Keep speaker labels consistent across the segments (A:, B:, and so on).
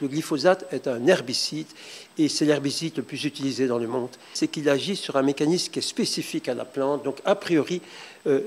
A: Le glyphosate est un herbicide et c'est l'herbicide le plus utilisé dans le monde. C'est qu'il agit sur un mécanisme qui est spécifique à la plante. Donc, a priori,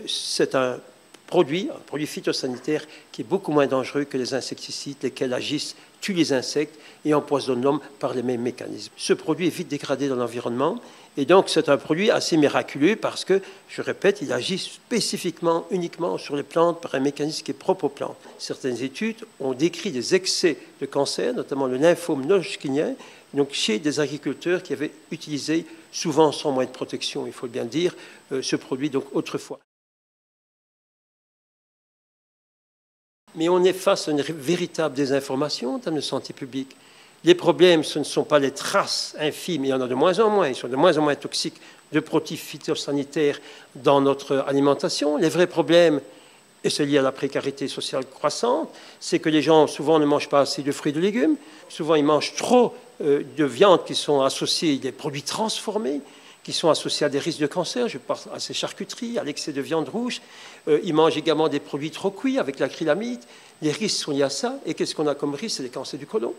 A: c'est un produit phytosanitaire qui est beaucoup moins dangereux que les insecticides, lesquels agissent, tuent les insectes et empoisonnent l'homme par les mêmes mécanismes. Ce produit est vite dégradé dans l'environnement et donc c'est un produit assez miraculeux parce que, je répète, il agit spécifiquement, uniquement sur les plantes par un mécanisme qui est propre aux plantes. Certaines études ont décrit des excès de cancer, notamment le lymphome non-hodgkinien, donc chez des agriculteurs qui avaient utilisé, souvent sans moyen de protection, il faut bien dire, ce produit donc autrefois. Mais on est face à une véritable désinformation en termes de santé publique. Les problèmes, ce ne sont pas les traces infimes, il y en a de moins en moins, ils sont de moins en moins toxiques, de produits phytosanitaires dans notre alimentation. Les vrais problèmes, et c'est lié à la précarité sociale croissante, c'est que les gens, souvent, ne mangent pas assez de fruits et de légumes, souvent ils mangent trop de viande qui sont associées à des produits transformés, qui sont associés à des risques de cancer, je pense à ces charcuteries, à l'excès de viande rouge. Ils mangent également des produits trop cuits avec l'acrylamide. Les risques sont liés à ça. Et qu'est-ce qu'on a comme risque? C'est les cancers du côlon.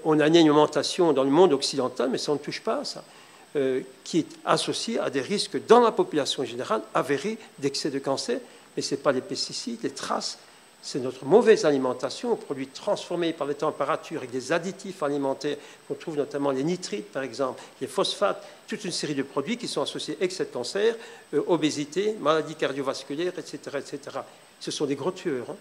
A: On a une alimentation dans le monde occidental, mais ça ne touche pas à ça, qui est associée à des risques dans la population générale avérés d'excès de cancer. Mais ce n'est pas les pesticides, les traces. C'est notre mauvaise alimentation, produits transformés par les températures avec des additifs alimentaires qu'on trouve notamment les nitrites, par exemple, les phosphates, toute une série de produits qui sont associés à excès de cancer, obésité, maladies cardiovasculaires, etc., etc. Ce sont des gros tueurs. Hein.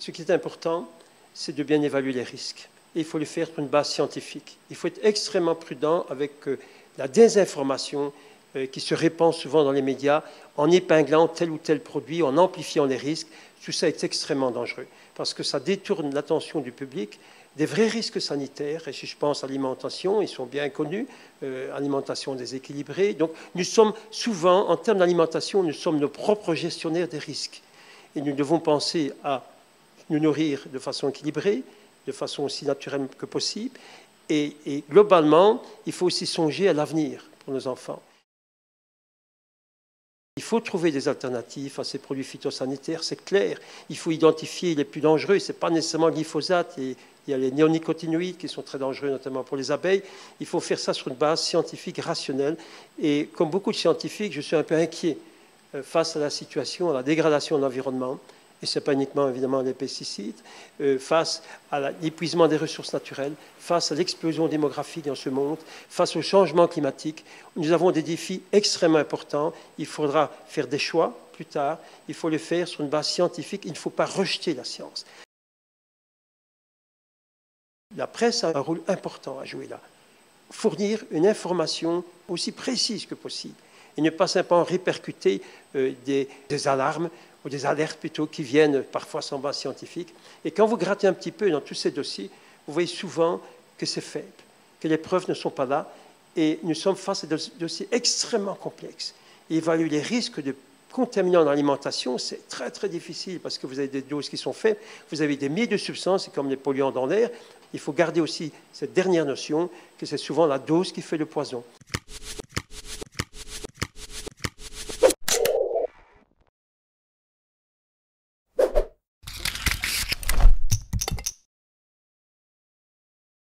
A: Ce qui est important, c'est de bien évaluer les risques. Et il faut le faire sur une base scientifique. Il faut être extrêmement prudent avec la désinformation qui se répand souvent dans les médias en épinglant tel ou tel produit, en amplifiant les risques. Tout ça est extrêmement dangereux parce que ça détourne l'attention du public des vrais risques sanitaires. Et si je pense à l'alimentation, ils sont bien connus, alimentation déséquilibrée. Donc nous sommes souvent, en termes d'alimentation, nous sommes nos propres gestionnaires des risques. Et nous devons penser à nous nourrir de façon équilibrée, de façon aussi naturelle que possible. Et globalement, il faut aussi songer à l'avenir pour nos enfants. Il faut trouver des alternatives à ces produits phytosanitaires, c'est clair. Il faut identifier les plus dangereux. Ce n'est pas nécessairement le glyphosate. Il y a les néonicotinoïdes qui sont très dangereux, notamment pour les abeilles. Il faut faire ça sur une base scientifique, rationnelle. Et comme beaucoup de scientifiques, je suis un peu inquiet face à la situation, à la dégradation de l'environnement. Et ce n'est pas uniquement, évidemment, les pesticides, face à l'épuisement des ressources naturelles, face à l'explosion démographique dans ce monde, face au changement climatique. Nous avons des défis extrêmement importants. Il faudra faire des choix plus tard. Il faut le faire sur une base scientifique. Il ne faut pas rejeter la science. La presse a un rôle important à jouer là. Fournir une information aussi précise que possible et ne pas simplement répercuter des alarmes ou des alertes plutôt qui viennent parfois sans base scientifique. Et quand vous grattez un petit peu dans tous ces dossiers, vous voyez souvent que c'est faible, que les preuves ne sont pas là. Et nous sommes face à des dossiers extrêmement complexes. Et évaluer les risques de contaminants dans l'alimentation, c'est très très difficile parce que vous avez des doses qui sont faibles, vous avez des milliers de substances, comme les polluants dans l'air. Il faut garder aussi cette dernière notion que c'est souvent la dose qui fait le poison.